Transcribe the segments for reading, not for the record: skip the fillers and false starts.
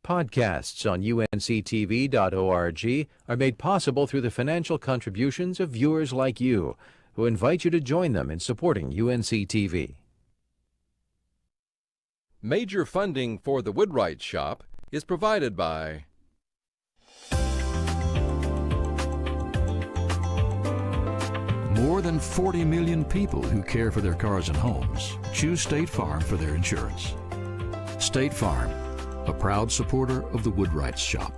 Podcasts on unctv.org are made possible through the financial contributions of viewers like you, who invite you to join them in supporting UNCTV. Major funding for the Woodwright Shop is provided by more than 40 million people who care for their cars and homes choose State Farm for their insurance. State Farm, a proud supporter of the Woodwright Shop.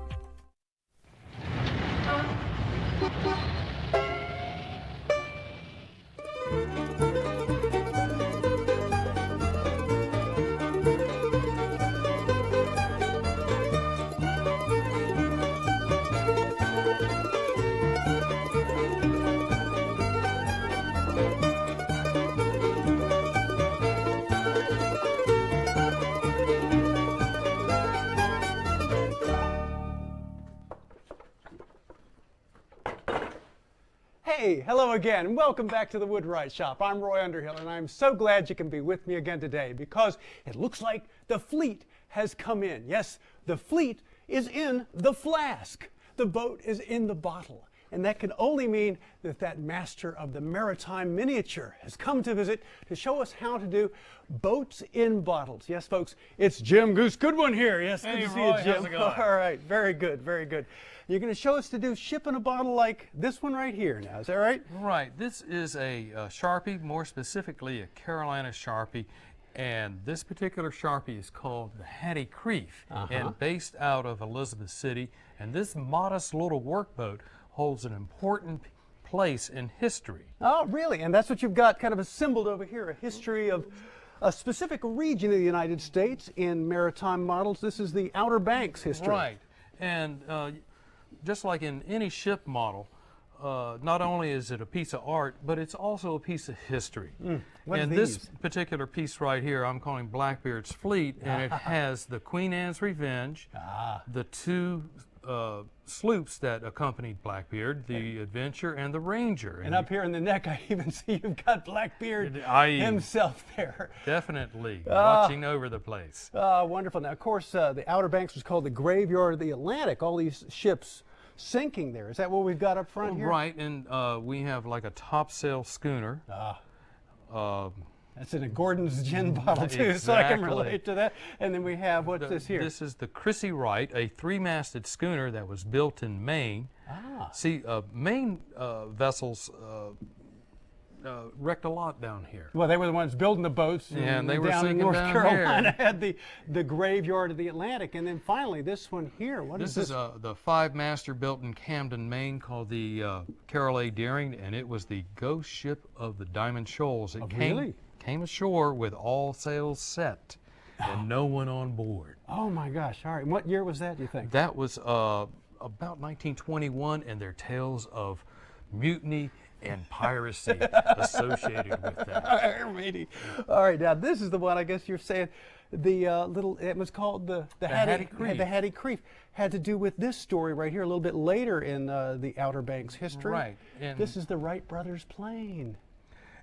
Hey, hello again, and welcome back to the Woodwright Shop. I'm Roy Underhill, and I'm so glad you can be with me again today because it looks like the fleet has come in. Yes, the fleet is in the flask. The boat is in the bottle. And that can only mean that that master of the maritime miniature has come to visit to show us how to do boats in bottles. Yes, folks, it's Jim Goose Goodwin here. Yes, hey, good to Roy, see you, Jim. how's it going? All right, very good, very good. You're going to show us to do ship in a bottle like this one right here now, is that right? Right, this is a Sharpie, more specifically a Carolina Sharpie, and this particular Sharpie is called the Hattie Creef, and based out of Elizabeth City, and this modest little workboat holds an important place in history. Oh, really? And that's what you've got kind of assembled over here, a history of a specific region of the United States in maritime models. This is the Outer Banks history. Right, and just like in any ship model, not only is it a piece of art, but it's also a piece of history. And this particular piece right here, I'm calling Blackbeard's Fleet, and it has the Queen Anne's Revenge, the two sloops that accompanied Blackbeard, the Adventure and the Ranger. And up here in the neck, I even see you've got Blackbeard himself there. Definitely, watching over the place. Wonderful. Now, of course, the Outer Banks was called the graveyard of the Atlantic. All these ships sinking there. Is that what we've got up front here? Right, and we have like a topsail schooner. That's in a Gordon's gin bottle too, exactly. So I can relate to that. And then we have, what's this here? This is the Chrissy Wright, a three-masted schooner that was built in Maine. See, Maine vessels wrecked a lot down here. Well, they were the ones building the boats. And they were down in sinking North down Carolina here. had the graveyard of the Atlantic. And then finally, this one here. What is this? This is the five-master built in Camden, Maine, called the Carroll A. Deering, and it was the ghost ship of the Diamond Shoals. It came ashore with all sails set and no one on board. Oh my gosh! All right, and what year was that, do you think? That was about 1921, and there are tales of mutiny and piracy associated with that. All right, now this is the one I guess you're saying, the it was called the Hattie Creef. The Hattie Creef had to do with this story right here a little bit later in the Outer Banks history. Right. And this is the Wright brothers plane.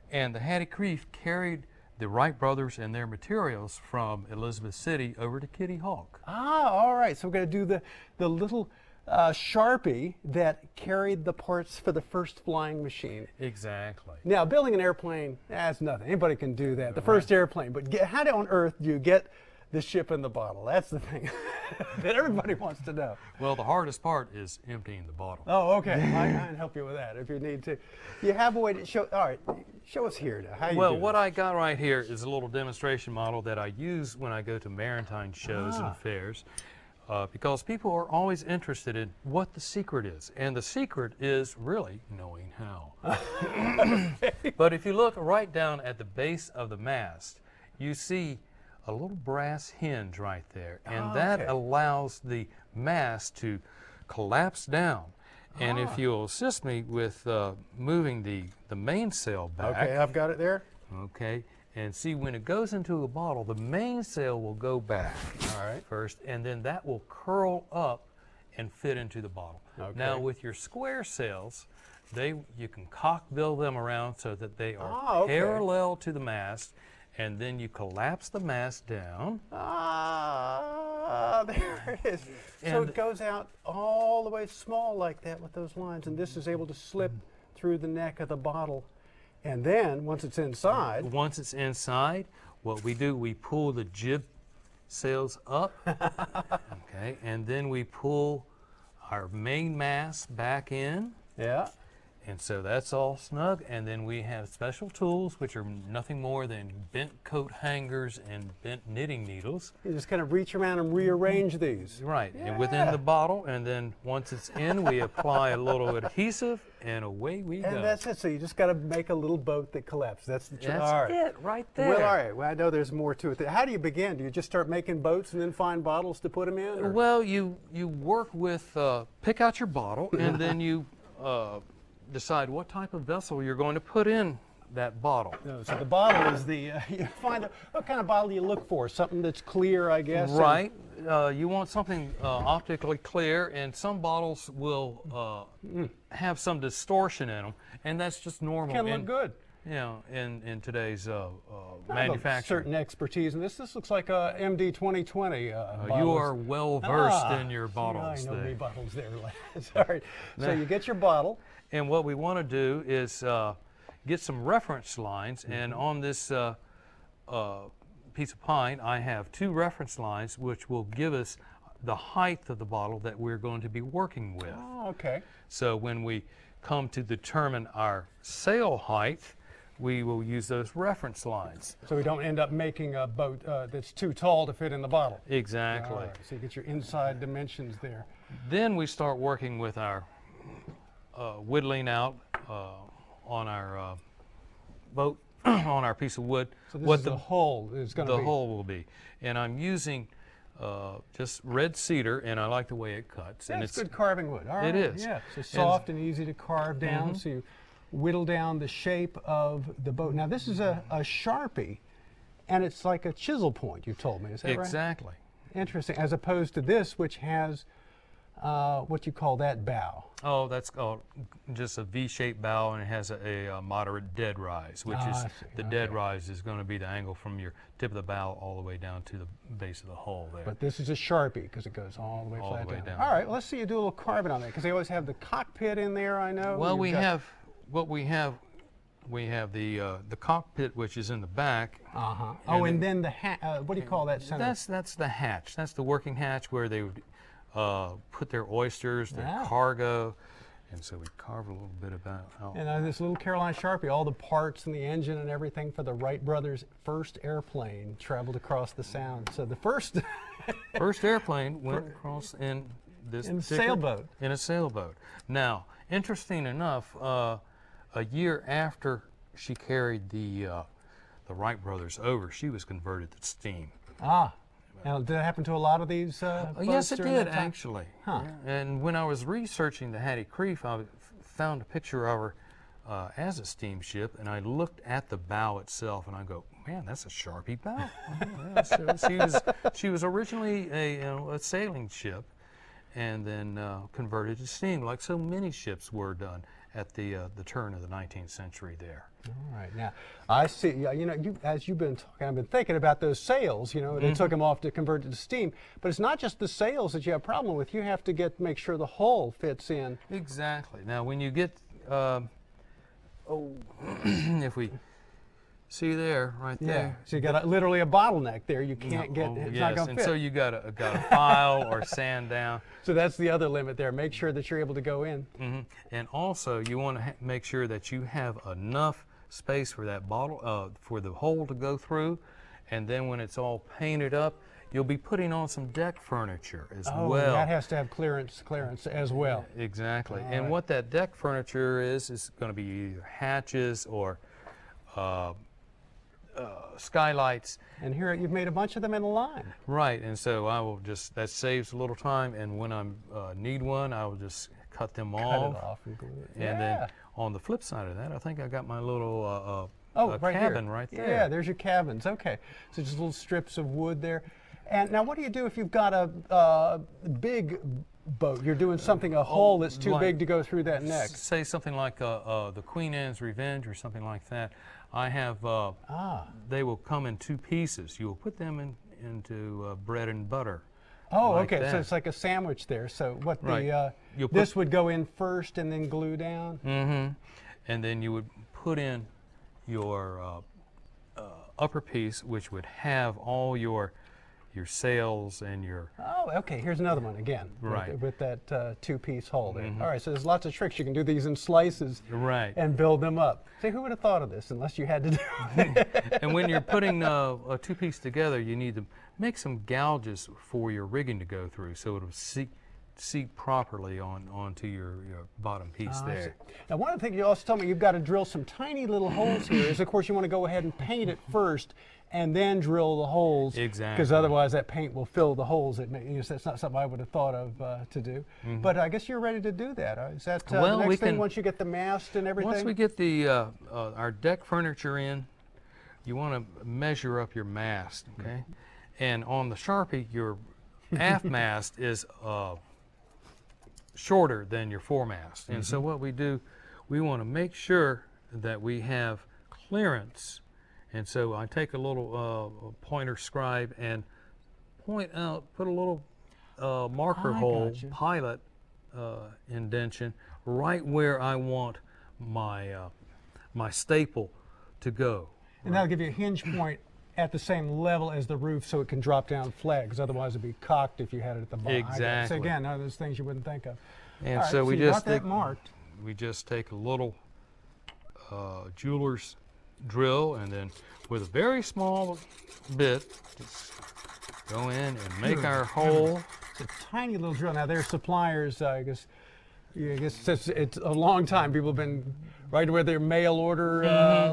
And the Hattie Creef carried the Wright brothers and their materials from Elizabeth City over to Kitty Hawk. All right. So we're going to do the little Sharpie that carried the parts for the first flying machine. Exactly. Now, building an airplane, that's nothing. Anybody can do that. The first airplane. But how on earth do you get the ship in the bottle? That's the thing that everybody wants to know. Well, the hardest part is emptying the bottle. Oh, okay. I can help you with that if you need to. You have a way to show. All right, show us here now. How you Well, do what this? I got right here is a little demonstration model that I use when I go to maritime shows and fairs, because people are always interested in what the secret is, and the secret is really knowing how. But if you look right down at the base of the mast, you see a little brass hinge right there, and that allows the mast to collapse down. And if you'll assist me with moving the mainsail back. Okay, I've got it there. Okay, and see, when it goes into a bottle, the mainsail will go back first, and then that will curl up and fit into the bottle. Now, with your square sails, you can cock bill them around so that they are parallel to the mast, and then you collapse the mast down. Ah, there it is. So And- it goes out all the way small like that with those lines, and this is able to slip through the neck of the bottle. And then, once it's inside, Once it's inside, what we do, we pull the jib sails up, okay, and then we pull our main mast back in, yeah, and so that's all snug. And then we have special tools, which are nothing more than bent coat hangers and bent knitting needles. you just kind of reach around and rearrange these. Right, and within the bottle, and then once it's in, we apply a little adhesive, and away we go. And that's it. So you just got to make a little boat that collapses. That's the trick. That's All right. it, right there. Well, all right. Well, I know there's more to it. How do you begin? Do you just start making boats and then find bottles to put them in? Or? Well, you work with, pick out your bottle, and then you decide what type of vessel you're going to put in that bottle. No, so the bottle is the, you find what kind of bottle you look for? Something that's clear, I guess? and- Right. You want something optically clear, and some bottles will have some distortion in them, and that's just normal. Can look good. You know, in today's I have a manufacturing. certain expertise in this. This looks like a MD 2020 You bottles. are well versed in your bottles I know me there. bottles there. All right. So you get your bottle. And what we want to do is get some reference lines, and on this piece of pine, I have 2 reference lines which will give us the height of the bottle that we're going to be working with. Oh, okay. So when we come to determine our sail height, we will use those reference lines. So we don't end up making a boat that's too tall to fit in the bottle. Exactly. All right. So you get your inside dimensions there. Then we start working with our whittling out on our boat, on our piece of wood. So this what is the hull is going to the be. hole will be. And I'm using just red cedar, and I like the way it cuts. Yeah, and it's good carving wood. All right. is. Yeah. So soft and easy to carve down. So you whittle down the shape of the boat. Now this is a Sharpie, and it's like a chisel point. You told me. Is that right? Exactly. Interesting. As opposed to this, which has what you call that bow. Oh, that's called just a V-shaped bow, and it has a moderate dead rise, which Ah, is I see. the dead rise is going to be the angle from your tip of the bow all the way down to the base of the hull there. But this is a Sharpie because it goes all the way All the flat way down. down. All right. Well, let's see you do a little carving on that because they always have the cockpit in there. I know. Well, You've we got- have what we have. We have the cockpit, which is in the back. Uh-huh. Oh, and then the what do you call that center? That's the hatch. That's the working hatch where they would put their oysters, their Ah. cargo, and so we carve a little bit about. And this little Caroline Sharpie, all the parts and the engine and everything for the Wright brothers' first airplane traveled across the Sound. So the first First airplane went across in this In a particular- sailboat. In a sailboat. Now, interesting enough, a year after she carried the Wright brothers over, she was converted to steam. Now, did that happen to a lot of these? Yes, boats it during did that time? actually. Huh. Yeah. And when I was researching the Hattie Creek, I found a picture of her as a steamship, and I looked at the bow itself, and I go, man, that's a Sharpie bow. Yeah, so she was originally a sailing ship, and then converted to steam, like so many ships were done at the turn of the 19th century there. All right. Now, I see. You know, as you've been talking, I've been thinking about those sails. You know, they took them off to convert it to steam. But it's not just the sails that you have a problem with. You have to make sure the hull fits in. Exactly. Now, when you get, if we see there, right there. So you got literally a bottleneck there. You can't get. It's not yes, going to and fit. so you got to file or sand down. So that's the other limit there. Make sure that you're able to go in. And also, you want to make sure that you have enough space for that bottle, for the hole to go through, and then when it's all painted up, you'll be putting on some deck furniture as Oh, well. that has to have clearance as well. Exactly. And what that deck furniture is going to be either hatches or skylights. And here you've made a bunch of them in a line. Right, and so I will just, that saves a little time, and when I need one, I will just cut them Cut off. it off and glue it. And then on the flip side of that, I think I got my little right cabin here. right there. Yeah, there's your cabins. Okay, so just little strips of wood there. And now, what do you do if you've got a big boat? You're doing something, a hull that's too big to go through that neck. Say something like the Queen Anne's Revenge or something like that. I have, they will come in 2 pieces. You will put them into bread and butter. Oh, like okay. that. So it's like a sandwich there. So what Right. this would go in first and then glue down? Mm-hmm. And then you would put in your upper piece, which would have all your sails and your... Oh, okay. Here's another one again. Right. With that 2-piece hull there. All right. So there's lots of tricks. You can do these in slices. Right. And build them up. See, who would have thought of this unless you had to do it? And when you're putting a 2-piece together, you need to make some gouges for your rigging to go through, so it'll seat properly onto your bottom piece there. Now, one of the things you also told me, you've got to drill some tiny little holes here. Is of course you want to go ahead and paint it first, and then drill the holes. Exactly. Because otherwise that paint will fill the holes. That's not something I would have thought of to do. But I guess you're ready to do that. Is that the next thing once you get the mast and everything? Once we get the our deck furniture in, you want to measure up your mast, okay? And on the Sharpie, your aft mast is shorter than your foremast. And so what we do, we want to make sure that we have clearance. And so I take a little pointer scribe and point out, put a little marker hole, gotcha. pilot indentation, right where I want my my staple to go. And that'll give you a hinge point at the same level as the roof, so it can drop down flat, because otherwise it'd be cocked if you had it at the bottom. Exactly. So again, none of those things you wouldn't think of. And All right, so we you just got that marked. we just take a little jeweler's drill, and then with a very small bit, just go in and make our hole. It's a tiny little drill. Now their suppliers, I guess it's a long time. People have been right where their mail order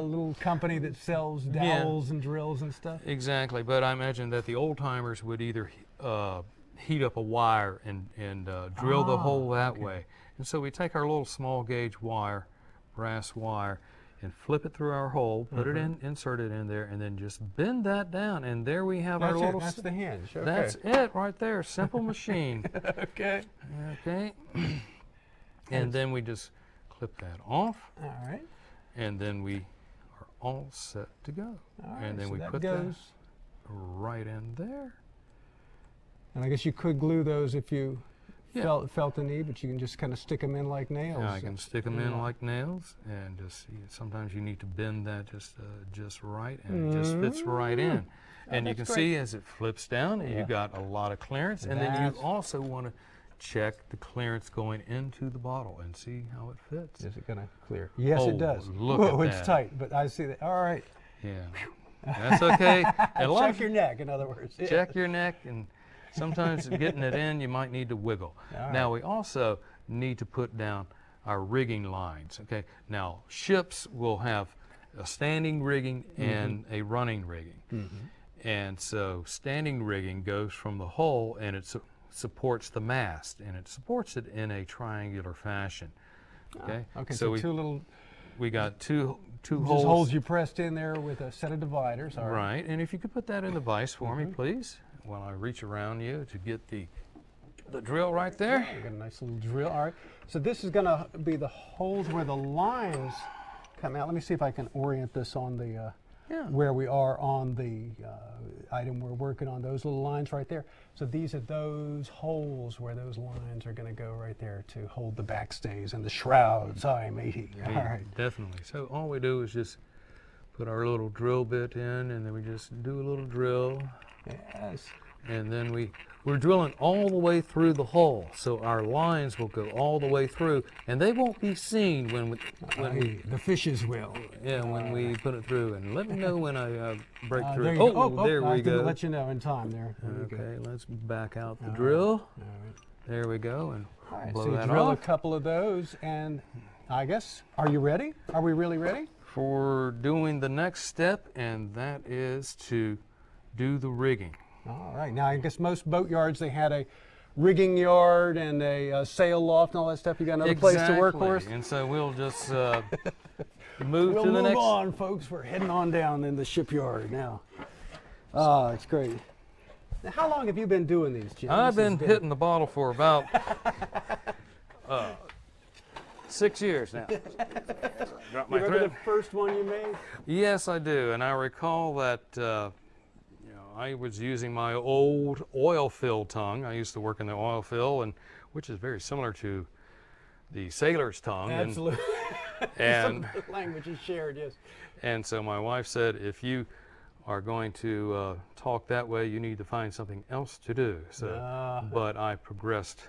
little company that sells dowels and drills and stuff. Exactly, but I imagine that the old timers would either heat up a wire and drill the hole that way. And so we take our little small gauge wire, brass wire, and flip it through our hole, put it in, insert it in there, and then just bend that down, and there we have our little... That's the hinge. Okay. That's it right there, simple machine. Okay. Okay. And then we just clip that off, All right. and then we are all set to go. All right, And then so we that put goes. that right in there. And I guess you could glue those if you Yeah. felt the need, but you can just kind of stick them in like nails. Yeah, I can stick them in like nails, and just sometimes you need to bend that just right, and it just fits right in. And you can that's see as it flips down, you got a lot of clearance, and then That's- you also want to check the clearance going into the bottle and see how it fits. Is it going to clear? Yes, Oh, it does. look Whoa, at it's that. tight, but I see that. All right. Yeah, that's okay. And a lot Check of- your neck, in other words. Yeah. check your neck, and sometimes getting it in, you might need to wiggle. All Now we also need to put down our rigging lines. Okay. Now ships will have a standing rigging and a running rigging, and so standing rigging goes from the hull, and it supports the mast, and it supports it in a triangular fashion. Okay. Okay, So so two little we got two just holes. holes you pressed in there with a set of dividers. All right. Right, and if you could put that in the vise for me, please, while I reach around you to get the drill right there. We got a nice little drill. All right. So this is going to be the holes where the lines come out. Let me see if I can orient this on the where we are on the item we're working on. Those little lines right there. So these are those holes where those lines are going to go right there to hold the backstays and the shrouds. I'm 80. All Yeah, right. definitely. So all we do is just put our little drill bit in, and then we just do a little drill, Yes. and then we're drilling all the way through the hull, so our lines will go all the way through, and they won't be seen when we The fishes will. when we put it through. And let me know when I break through. There you go. There I we didn't go. let you know in time there. There you go. Okay, let's back out the drill. All right. There we go, and All right, blow so you that drill off. a couple of those, and I guess, are you ready? Are we really ready? For doing the next step, and that is to do the rigging. All right, now I guess most boat yards, they had a rigging yard and a sail loft and all that stuff. You got another place to work for us? Exactly. And so we'll just We'll move to the move next. on, folks. We're heading on down in the shipyard now. Ah, it's great. Now, how long have you been doing these, Jim? I've This been has been- hitting the bottle for about 6 years now. Drop You my remember thread. the first one you made? Yes, I do, and I recall that I was using my old oil fill tongue. I used to work in the oil fill, and which is very similar to the sailor's tongue. Absolutely. And Some of the language is shared, yes. and so my wife said, if you are going to talk that way, you need to find something else to do. So, but I progressed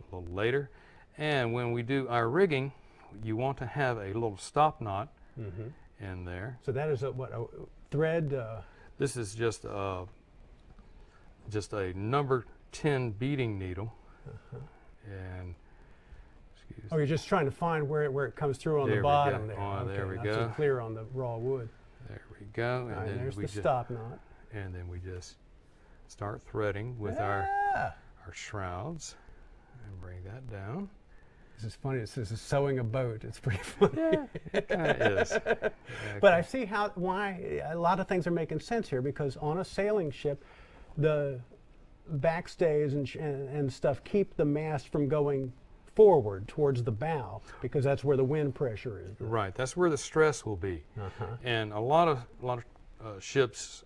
a little later, and when we do our rigging, you want to have a little stop knot in there. So that is a thread? This is just a number 10 beading needle, and Oh, you're just trying to find where it comes through on There the we bottom go. there. Oh, there we not go. so clear on the raw wood. there we go. And All right, then there's we the just stop knot. and then we just start threading with our shrouds and bring that down. This is funny. This is sewing a boat. It's pretty funny. Yeah, it kind of is. But I see why a lot of things are making sense here, because on a sailing ship, the backstays and stuff keep the mast from going forward towards the bow, because that's where the wind pressure is. Right, that's where the stress will be. And a lot of ships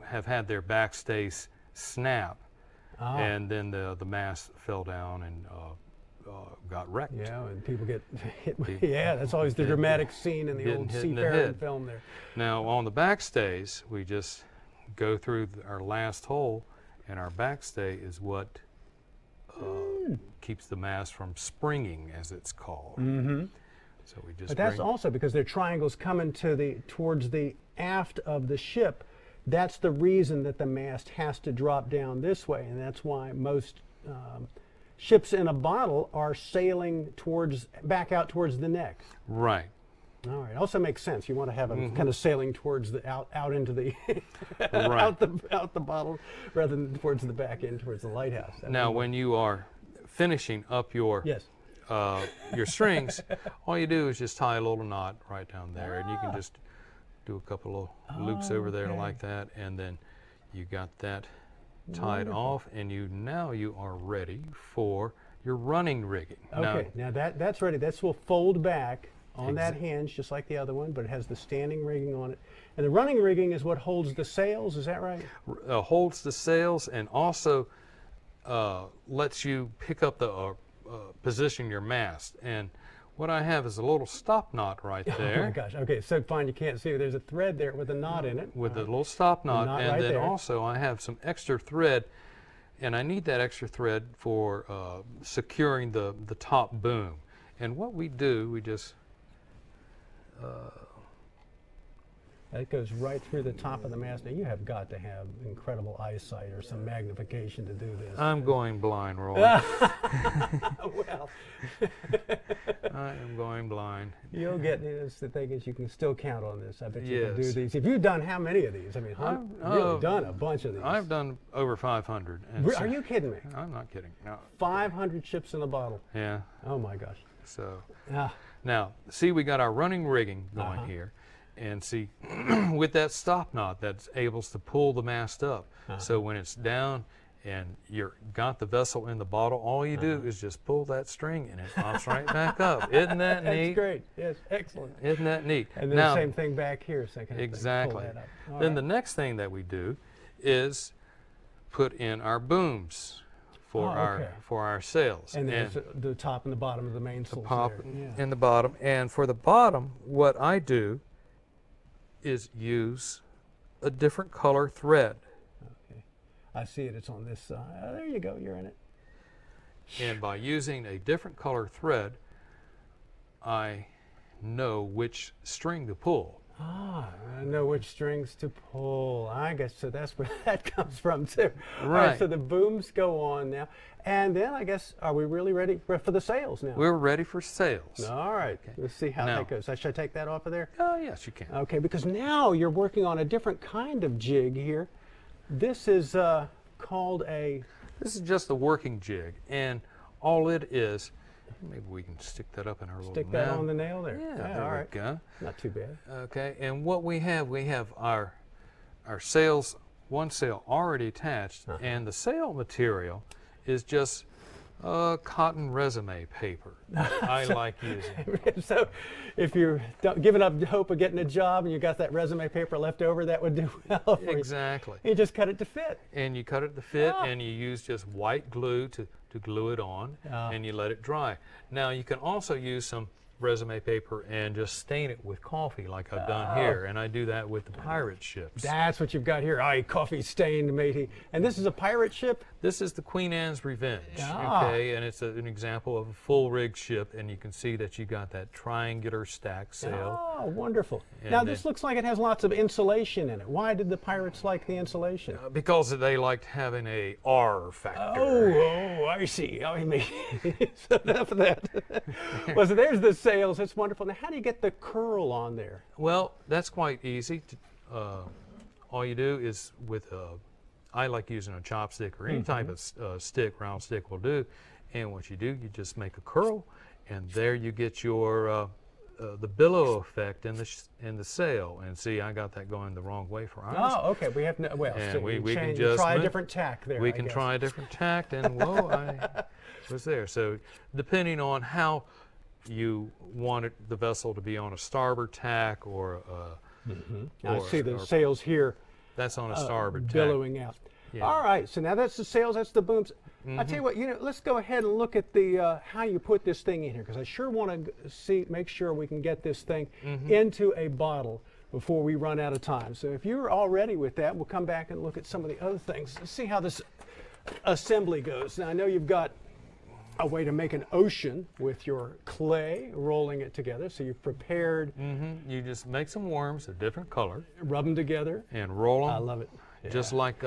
have had their backstays snap, and then the mast fell down and got wrecked. Yeah, and people get hit. Yeah, that's always the dramatic scene in the getting old hit in the seafaring head. film there. Now on the backstays, we just go through our last hole, and our backstay is what keeps the mast from springing, as it's called. So we just But that's bring, also because they're triangles coming towards the aft of the ship. That's the reason that the mast has to drop down this way, and that's why most ships in a bottle are sailing back out towards the neck. right. All right. Also makes sense. You want to have them kind of sailing towards the out into the Right. out the bottle, rather than towards the back end, towards the lighthouse. That Now, would- when you are finishing up your yes. your strings, all you do is just tie a little knot right down there, and you can just do a couple of loops over there okay. like that, and then you got that tied off, and now you are ready for your running rigging. Okay. Now that's ready. This will fold back on that Exa- hinge, just like the other one, but it has the standing rigging on it. And the running rigging is what holds the sails. Is that right? Holds the sails and also lets you pick up the position your mast. And what I have is a little stop knot right Oh my there gosh. Okay. So fine. You can't see it. There's a thread there with a knot in it. with a little stop knot, knot and right then there. also I have some extra thread, and I need that extra thread for securing the top boom. And what we do, we just That goes right through the top of the mast. Now you have got to have incredible eyesight or some magnification to do this. I'm going blind, Roy. Well, I am going blind. you'll get this. The thing is, you can still count on this. I bet you can do Yes. these. If you've done how many of these? I mean, you've done a bunch of these. I've done over 500. And Are you kidding me? I'm not kidding. No. 500 ships in a bottle. Yeah. Oh my gosh. So Ah, now, see, we got our running rigging going here, and see, with that stop knot, that's able to pull the mast up. So when it's down and you're got the vessel in the bottle, all you do is just pull that string, and it pops right back up. Isn't that that's neat? great. Yes, excellent. Isn't that neat? And then now, the same thing back here. So I can exactly. Pull that up. All Then right. the next thing that we do is put in our booms for okay. our sails. And there's the top and the bottom of the mainsails. Pop there. Yeah. in the bottom. And for the bottom, what I do is use a different color thread. Okay. I see it. It's on this side. Oh, there you go. You're in it. And by using a different color thread, I know which string to pull. Ah, I know which strings to pull. I guess so. That's where that comes from too. All Right. so the booms go on now, and then I guess are we really ready for the sails now? We're ready for sails. All right. Let's see how Now- that goes. Should I take that off of there? Oh, yes, you can. Okay, because now you're working on a different kind of jig here. This is called a. This is just a working jig, and all it is, maybe we can stick that up in our Stick little that nail. on the nail there. Yeah, all there we right. go. Not too bad. Okay, and what we have our sails one sail already attached, and the sail material is just cotton resume paper. I like using. So if you're giving up hope of getting a job and you got that resume paper left over, that would do well for Exactly. you. You just cut it to fit. And you cut it to fit, and you use just white glue to glue it on, and you let it dry. Now you can also use some resume paper and just stain it with coffee like I've done here, and I do that with the pirate ships. That's what you've got here. Coffee stained, matey. And this is a pirate ship? This is the Queen Anne's Revenge, okay, and it's an example of a full rig ship, and you can see that you got that triangular stack sail. Oh, wonderful. And now this looks like it has lots of insulation in it. Why did the pirates like the insulation? Because they liked having a R factor. Oh, I see. I mean, so enough of that. Well, so there's the sails. That's wonderful. Now, how do you get the curl on there? Well, that's quite easy. All you do is with I like using a chopstick or any type of stick, round stick will do. And what you do, you just make a curl, and there you get your the billow effect in the sail. And see, I got that going the wrong way for ours. Oh, okay. We have no. Well, And so we you can just try a move. different tack there. We I can guess. try a different tack, and whoa, I was there. So depending on how you wanted the vessel to be on a starboard tack or I see the sails here that's on a starboard tack. billowing out. Yeah. All right, so now that's the sails, that's the booms. I tell you what, let's go ahead and look at the how you put this thing in here, because I sure want to make sure we can get this thing into a bottle before we run out of time. So if you're all ready with that, we'll come back and look at some of the other things. Let's see how this assembly goes. Now I know you've got a way to make an ocean with your clay, rolling it together. So you've prepared. You just make some worms of different color Rub them together. and roll them. I love it. Just like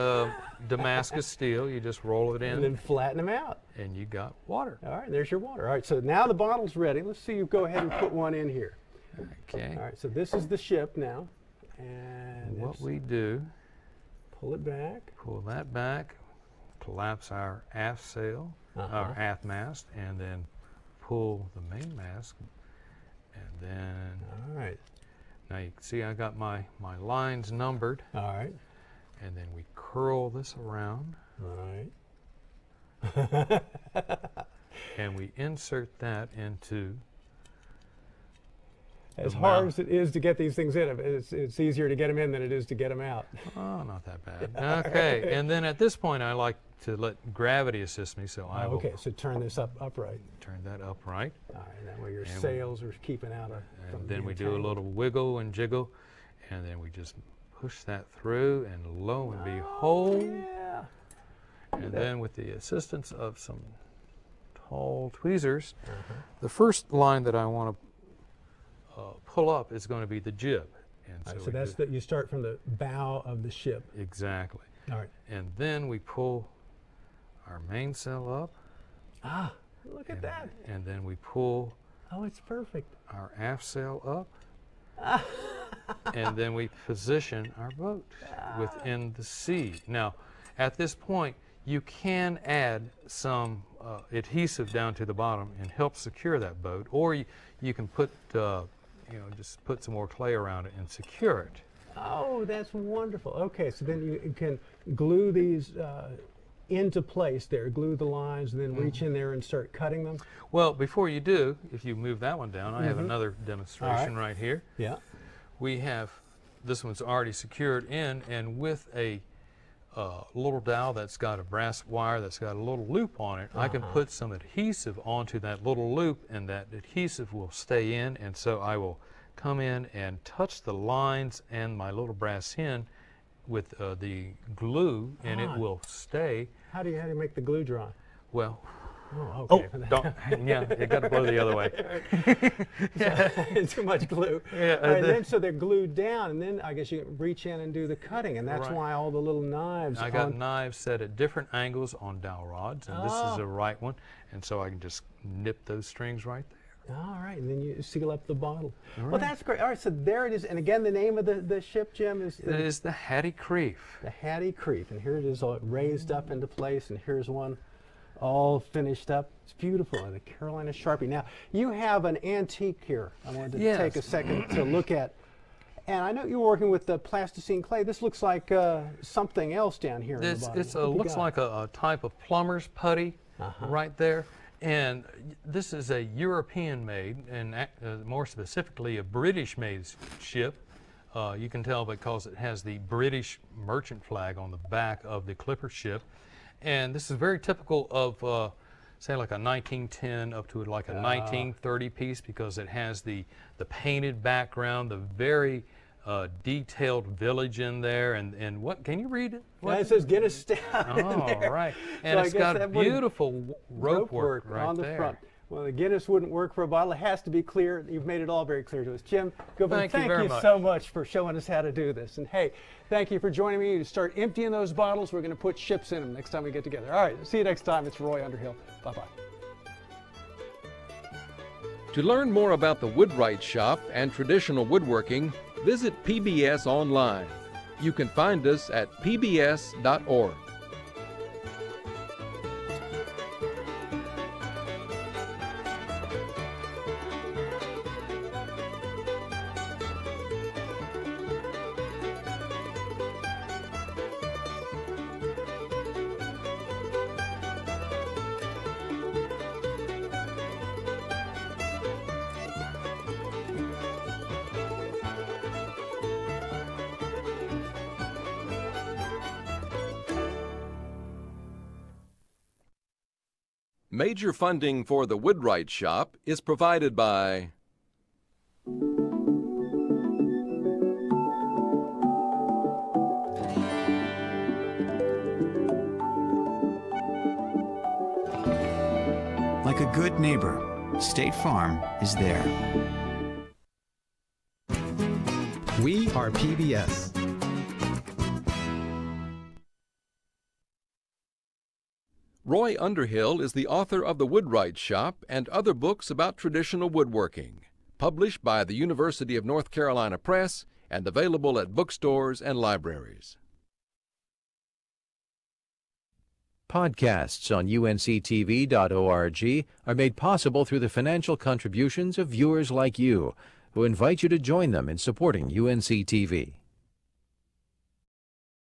Damascus steel, you just roll it And in, then flatten them out. and you got water. All right, there's your water. All right, so now the bottle's ready. Let's see you go ahead and put one in here. Okay. All right, so this is the ship now. And What it's- we do, pull it back. pull that back, collapse our aft sail, our aft mast, and then pull the main mast, and then All right, now you can see I got my lines numbered, all right, and then we curl this around, all right. and we insert that into As the hard mouth. as it is to get these things in, it's easier to get them in than it is to get them out. Oh, not that bad. Okay, and then at this point I like to let gravity assist me, so I will Okay, so turn this upright. turn that upright, All right, that way your And we- sails are keeping out of. from and then we being do a tangled. little wiggle and jiggle, and then we just push that through, and lo and behold, Yeah. and then with the assistance of some tall tweezers, the first line that I want to pull up is going to be the jib. And All right, so we that's do- you start from the bow of the ship. exactly. All right. And then we pull our mainsail up, Ah, look at that. and then we pull Oh, it's perfect. our aft sail up, and then we position our boat within the sea. Now, at this point, you can add some adhesive down to the bottom and help secure that boat, or you can put, just put some more clay around it and secure it. Oh, that's wonderful. Okay, so then you can glue these into place there, glue the lines, and then reach in there and start cutting them. Well, before you do, if you move that one down, I have another demonstration right here. Yeah. We have, this one's already secured in, and with a little dowel that's got a brass wire that's got a little loop on it, I can put some adhesive onto that little loop, and that adhesive will stay in, and so I will come in and touch the lines and my little brass hen with the glue, and it will stay. How do you make the glue dry? Well, Oh, oh, okay. don't, yeah, you got to blow the other way. Too much glue. Yeah, All right, then so they're glued down, and then I guess you can reach in and do the cutting, and that's Right. why all the little knives. I got knives set at different angles on dowel rods, and this is the right one, and so I can just nip those strings right there. All right, and then you seal up the bottle. Well, right. that's great. All right, so there it is. And again, the name of the ship, Jim, is It is the Hattie Creef. the Hattie Creef. And here it is all raised up into place, and here's one all finished up. It's beautiful, and the Carolina Sharpie. Now, you have an antique here. I wanted to Yes. take a second to look at. And I know you're working with the plasticine clay. This looks like something else down here. This in the it's bottom. What looks you got? like a type of plumber's putty right there. And this is a European-made, and more specifically a British-made ship. You can tell because it has the British merchant flag on the back of the clipper ship. And this is very typical of, say, like a 1910 up to like a 1930 piece, because it has the painted background, the very detailed village in there, and what, can you read it? It says Guinness Stout. Oh, right. And So it's got beautiful rope work right on the there. front. Well, the Guinness wouldn't work for a bottle. It has to be clear. You've made it all very clear to us. Jim Goodman, Thank you very much. so much for showing us how to do this. And hey, thank you for joining me to start emptying those bottles. We're going to put ships in them next time we get together. All right, see you next time. It's Roy Underhill. Bye-bye. To learn more about the Woodwright Shop and traditional woodworking, visit PBS online. You can find us at pbs.org. Major funding for the Woodwright Shop is provided by Like a good neighbor, State Farm is there. We are PBS. Roy Underhill is the author of The Woodwright Shop and other books about traditional woodworking, published by the University of North Carolina Press and available at bookstores and libraries. Podcasts on unctv.org are made possible through the financial contributions of viewers like you, who invite you to join them in supporting UNCTV.